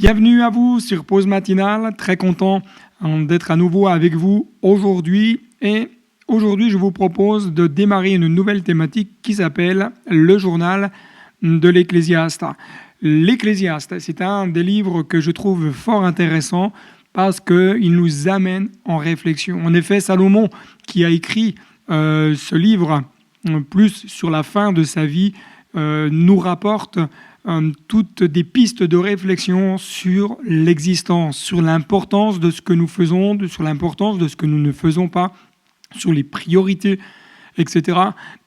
Bienvenue à vous sur Pause Matinale, très content d'être à nouveau avec vous aujourd'hui. Et aujourd'hui, je vous propose de démarrer une nouvelle thématique qui s'appelle le journal de l'Ecclésiaste. L'Ecclésiaste, c'est un des livres que je trouve fort intéressant parce qu'il nous amène en réflexion. En effet, Salomon, qui a écrit ce livre plus sur la fin de sa vie, nous rapporte toutes des pistes de réflexion sur l'existence, sur l'importance de ce que nous faisons, sur l'importance de ce que nous ne faisons pas, sur les priorités, etc.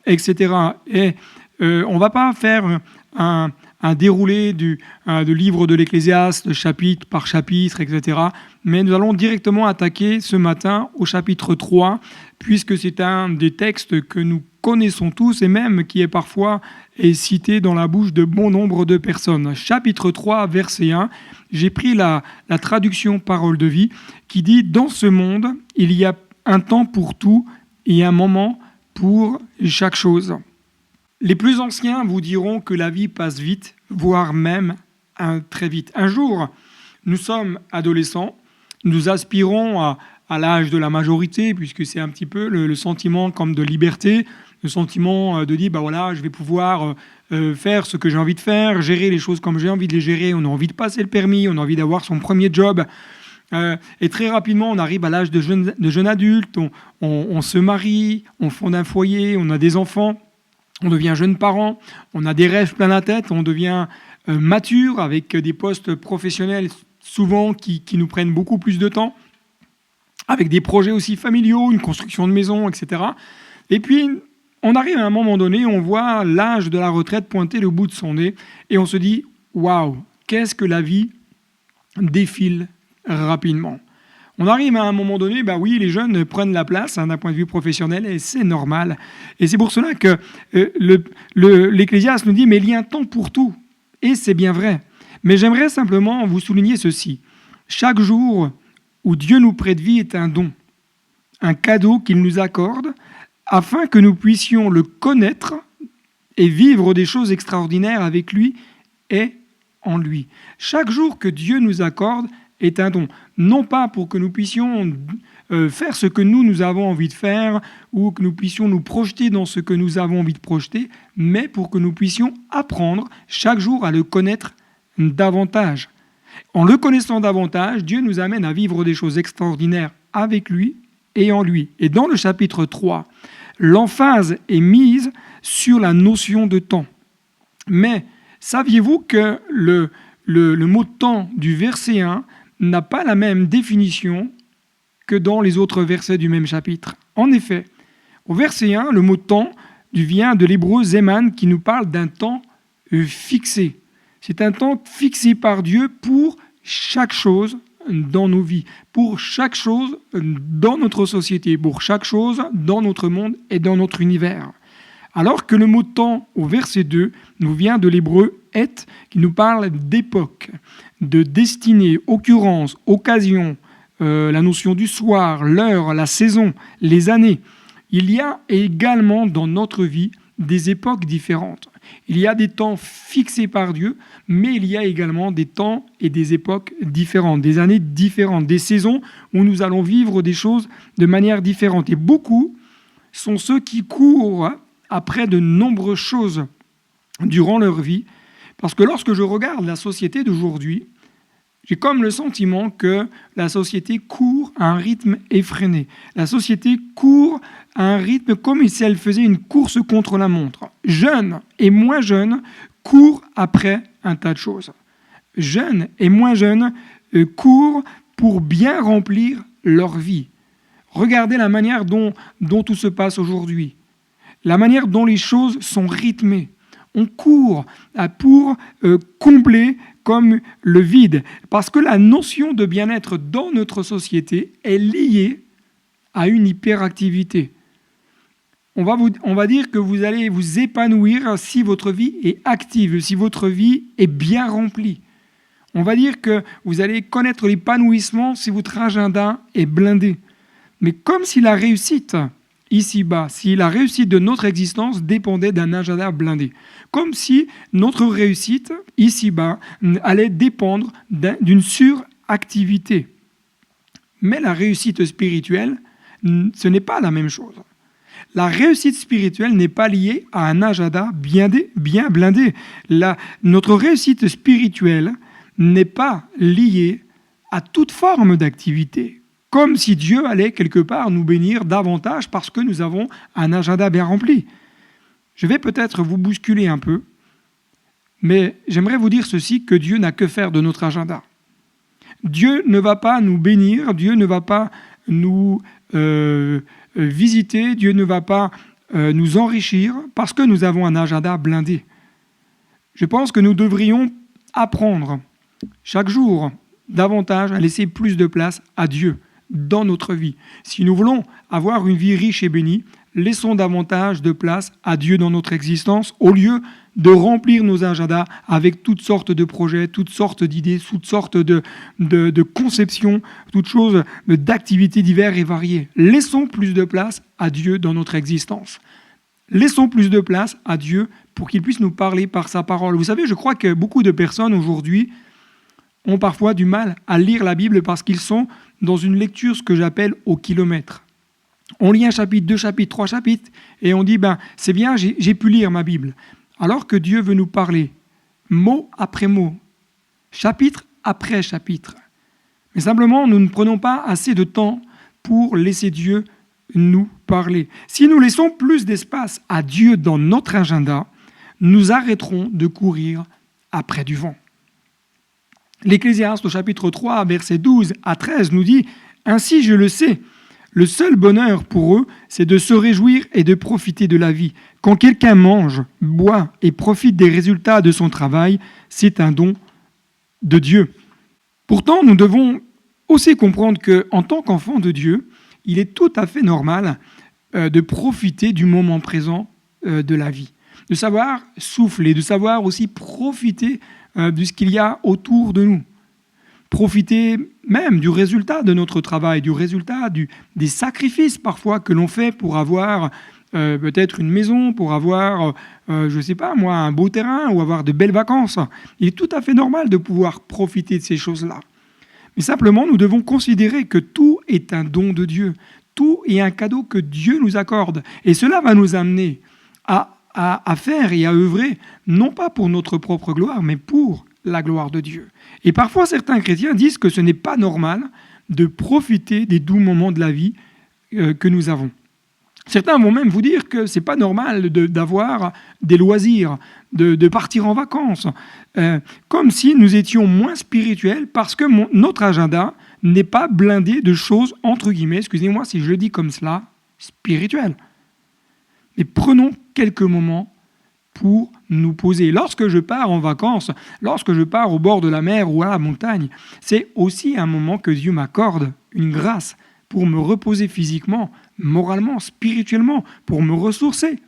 etc. Et on ne va pas faire un déroulé du livre de l'Ecclésiaste, chapitre par chapitre, etc. Mais nous allons directement attaquer ce matin au chapitre 3, puisque c'est un des textes que nous connaissons tous et même qui est parfois cité dans la bouche de bon nombre de personnes. Chapitre 3, verset 1, j'ai pris la traduction Parole de vie qui dit « Dans ce monde, il y a un temps pour tout et un moment pour chaque chose ». Les plus anciens vous diront que la vie passe vite, voire même très vite. Un jour, nous sommes adolescents, nous aspirons à l'âge de la majorité, puisque c'est un petit peu le sentiment comme de liberté, le sentiment de dire, voilà, je vais pouvoir faire ce que j'ai envie de faire, gérer les choses comme j'ai envie de les gérer, on a envie de passer le permis, on a envie d'avoir son premier job. Et très rapidement, on arrive à l'âge de jeune adulte, on se marie, on fonde un foyer, on a des enfants. On devient jeune parent, on a des rêves plein la tête, on devient mature avec des postes professionnels souvent qui nous prennent beaucoup plus de temps, avec des projets aussi familiaux, une construction de maison, etc. Et puis, on arrive à un moment donné, on voit l'âge de la retraite pointer le bout de son nez et on se dit « Waouh, qu'est-ce que la vie défile rapidement !» On arrive à un moment donné, oui, les jeunes prennent la place d'un point de vue professionnel et c'est normal. Et c'est pour cela que l'Ecclésiaste nous dit, mais il y a un temps pour tout. Et c'est bien vrai. Mais j'aimerais simplement vous souligner ceci. Chaque jour où Dieu nous prête vie est un don, un cadeau qu'il nous accorde afin que nous puissions le connaître et vivre des choses extraordinaires avec lui et en lui. Chaque jour que Dieu nous accorde est un don, non pas pour que nous puissions faire ce que nous avons envie de faire ou que nous puissions nous projeter dans ce que nous avons envie de projeter, mais pour que nous puissions apprendre chaque jour à le connaître davantage. En le connaissant davantage, Dieu nous amène à vivre des choses extraordinaires avec lui et en lui. Et dans le chapitre 3, l'emphase est mise sur la notion de temps. Mais saviez-vous que le mot temps du verset 1 n'a pas la même définition que dans les autres versets du même chapitre. En effet, au verset 1, le mot temps vient de l'hébreu zeman qui nous parle d'un temps fixé. C'est un temps fixé par Dieu pour chaque chose dans nos vies, pour chaque chose dans notre société, pour chaque chose dans notre monde et dans notre univers. Alors que le mot temps au verset 2 nous vient de l'hébreu et qui nous parle d'époque, de destinée, occurrence, occasion, la notion du soir, l'heure, la saison, les années. Il y a également dans notre vie des époques différentes. Il y a des temps fixés par Dieu, mais il y a également des temps et des époques différentes, des années différentes, des saisons où nous allons vivre des choses de manière différente. Et beaucoup sont ceux qui courent après de nombreuses choses durant leur vie, parce que lorsque je regarde la société d'aujourd'hui, j'ai comme le sentiment que la société court à un rythme effréné. La société court à un rythme comme si elle faisait une course contre la montre. Jeunes et moins jeunes courent après un tas de choses. Jeunes et moins jeunes courent pour bien remplir leur vie. Regardez la manière dont tout se passe aujourd'hui. La manière dont les choses sont rythmées. On court pour combler comme le vide, parce que la notion de bien-être dans notre société est liée à une hyperactivité. On va dire que vous allez vous épanouir si votre vie est active, si votre vie est bien remplie. On va dire que vous allez connaître l'épanouissement si votre agenda est blindé. Mais comme si la réussite ici-bas, si la réussite de notre existence dépendait d'un agenda blindé. Comme si notre réussite, ici-bas, allait dépendre d'une suractivité. Mais la réussite spirituelle, ce n'est pas la même chose. La réussite spirituelle n'est pas liée à un agenda bien blindé. Notre réussite spirituelle n'est pas liée à toute forme d'activité. Comme si Dieu allait quelque part nous bénir davantage parce que nous avons un agenda bien rempli. Je vais peut-être vous bousculer un peu, mais j'aimerais vous dire ceci, que Dieu n'a que faire de notre agenda. Dieu ne va pas nous bénir, Dieu ne va pas nous visiter, Dieu ne va pas nous enrichir parce que nous avons un agenda blindé. Je pense que nous devrions apprendre chaque jour davantage à laisser plus de place à Dieu dans notre vie. Si nous voulons avoir une vie riche et bénie, laissons davantage de place à Dieu dans notre existence au lieu de remplir nos agendas avec toutes sortes de projets, toutes sortes d'idées, toutes sortes de conceptions, toutes choses d'activités diverses et variées. Laissons plus de place à Dieu dans notre existence. Laissons plus de place à Dieu pour qu'il puisse nous parler par sa parole. Vous savez, je crois que beaucoup de personnes aujourd'hui ont parfois du mal à lire la Bible parce qu'ils sont dans une lecture, ce que j'appelle au kilomètre. On lit un chapitre, 2 chapitres, 3 chapitres, et on dit, c'est bien, j'ai pu lire ma Bible. Alors que Dieu veut nous parler, mot après mot, chapitre après chapitre. Mais simplement, nous ne prenons pas assez de temps pour laisser Dieu nous parler. Si nous laissons plus d'espace à Dieu dans notre agenda, nous arrêterons de courir après du vent. L'Ecclésiaste au chapitre 3, versets 12 à 13 nous dit « Ainsi je le sais, le seul bonheur pour eux, c'est de se réjouir et de profiter de la vie. Quand quelqu'un mange, boit et profite des résultats de son travail, c'est un don de Dieu. » Pourtant, nous devons aussi comprendre qu'en tant qu'enfant de Dieu, il est tout à fait normal de profiter du moment présent de la vie, de savoir souffler, de savoir aussi profiter de ce qu'il y a autour de nous. Profiter même du résultat de notre travail, du résultat des sacrifices parfois que l'on fait pour avoir peut-être une maison, pour avoir, je ne sais pas moi, un beau terrain ou avoir de belles vacances. Il est tout à fait normal de pouvoir profiter de ces choses-là. Mais simplement, nous devons considérer que tout est un don de Dieu. Tout est un cadeau que Dieu nous accorde. Et cela va nous amener à faire et à œuvrer, non pas pour notre propre gloire, mais pour la gloire de Dieu. Et parfois, certains chrétiens disent que ce n'est pas normal de profiter des doux moments de la vie que nous avons. Certains vont même vous dire que ce n'est pas normal d'avoir des loisirs, de partir en vacances, comme si nous étions moins spirituels parce que notre agenda n'est pas blindé de choses, entre guillemets, excusez-moi si je le dis comme cela, spirituelles. Mais prenons quelques moments pour nous poser. Lorsque je pars en vacances, lorsque je pars au bord de la mer ou à la montagne, c'est aussi un moment que Dieu m'accorde, une grâce, pour me reposer physiquement, moralement, spirituellement, pour me ressourcer,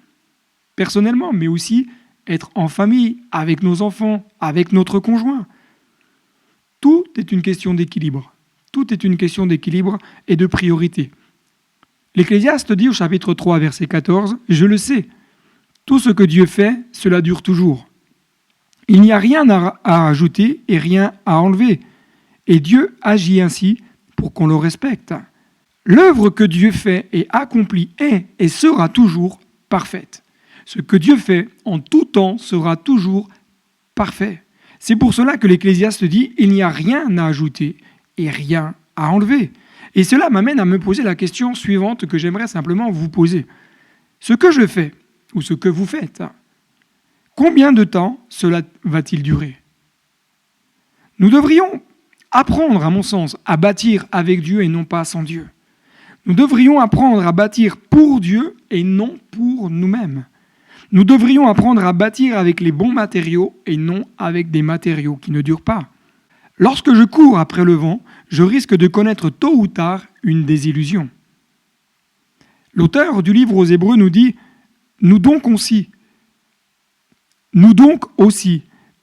personnellement, mais aussi être en famille, avec nos enfants, avec notre conjoint. Tout est une question d'équilibre. Tout est une question d'équilibre et de priorité. L'Ecclésiaste dit au chapitre 3, verset 14, « Je le sais, tout ce que Dieu fait, cela dure toujours. Il n'y a rien à ajouter et rien à enlever. Et Dieu agit ainsi pour qu'on le respecte. L'œuvre que Dieu fait et accomplit est et sera toujours parfaite. Ce que Dieu fait en tout temps sera toujours parfait. C'est pour cela que l'Ecclésiaste dit « Il n'y a rien à ajouter et rien à enlever. » Et cela m'amène à me poser la question suivante que j'aimerais simplement vous poser. Ce que je fais, ou ce que vous faites, combien de temps cela va-t-il durer ? Nous devrions apprendre, à mon sens, à bâtir avec Dieu et non pas sans Dieu. Nous devrions apprendre à bâtir pour Dieu et non pour nous-mêmes. Nous devrions apprendre à bâtir avec les bons matériaux et non avec des matériaux qui ne durent pas. Lorsque je cours après le vent, je risque de connaître tôt ou tard une désillusion. L'auteur du livre aux Hébreux nous dit « Nous donc aussi,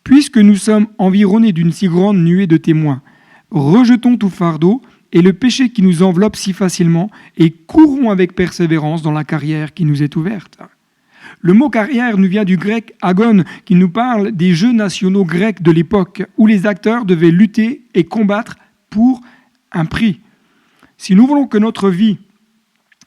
puisque nous sommes environnés d'une si grande nuée de témoins, rejetons tout fardeau et le péché qui nous enveloppe si facilement et courons avec persévérance dans la carrière qui nous est ouverte. Le mot carrière nous vient du grec agon, qui nous parle des jeux nationaux grecs de l'époque, où les acteurs devaient lutter et combattre pour un prix. Si nous voulons que notre vie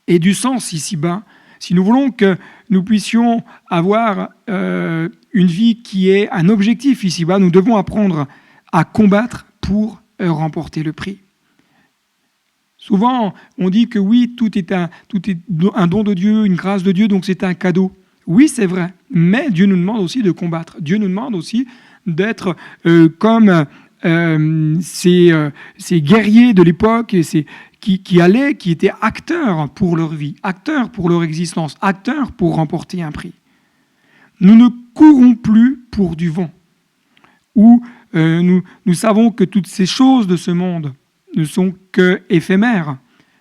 ait du sens ici-bas, si nous voulons que nous puissions avoir une vie qui ait un objectif ici-bas, nous devons apprendre à combattre pour remporter le prix. Souvent, on dit que oui, tout est un don de Dieu, une grâce de Dieu, donc c'est un cadeau. Oui, c'est vrai, mais Dieu nous demande aussi de combattre. Dieu nous demande aussi d'être comme ces guerriers de l'époque qui étaient acteurs pour leur vie, acteurs pour leur existence, acteurs pour remporter un prix. Nous ne courons plus pour du vent, où nous savons que toutes ces choses de ce monde ne sont que éphémères,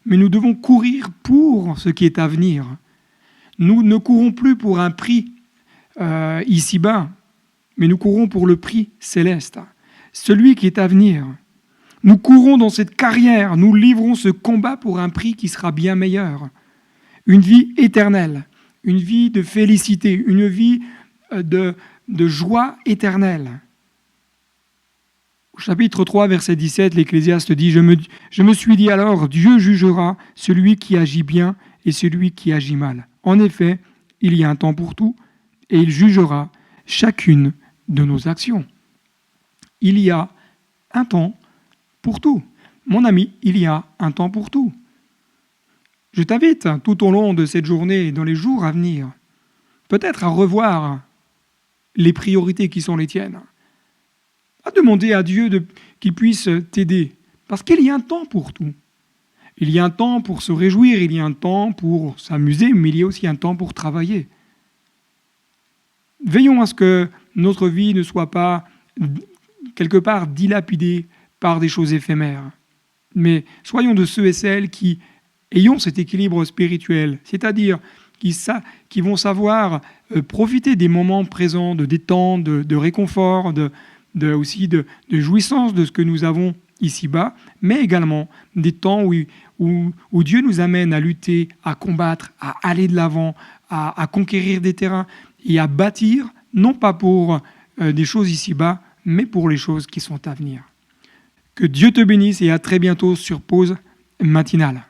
mais nous devons courir pour ce qui est à venir. Nous ne courons plus pour un prix ici-bas, mais nous courons pour le prix céleste, celui qui est à venir. Nous courons dans cette carrière, nous livrons ce combat pour un prix qui sera bien meilleur. Une vie éternelle, une vie de félicité, une vie de joie éternelle. Au chapitre 3, verset 17, l'Ecclésiaste dit « Je me suis dit alors, Dieu jugera celui qui agit bien et celui qui agit mal. En effet, il y a un temps pour tout, et il jugera chacune de nos actions. » Il y a un temps pour tout. Mon ami, il y a un temps pour tout. Je t'invite tout au long de cette journée et dans les jours à venir, peut-être à revoir les priorités qui sont les tiennes, à demander à Dieu qu'il puisse t'aider, parce qu'il y a un temps pour tout. Il y a un temps pour se réjouir, il y a un temps pour s'amuser, mais il y a aussi un temps pour travailler. Veillons à ce que notre vie ne soit pas quelque part dilapidée par des choses éphémères. Mais soyons de ceux et celles qui ayons cet équilibre spirituel, c'est-à-dire qui vont savoir profiter des moments présents, de détente, de réconfort, aussi de jouissance de ce que nous avons ici-bas, mais également des temps où Dieu nous amène à lutter, à combattre, à aller de l'avant, à conquérir des terrains et à bâtir, non pas pour des choses ici-bas, mais pour les choses qui sont à venir. Que Dieu te bénisse et à très bientôt sur Pause Matinale.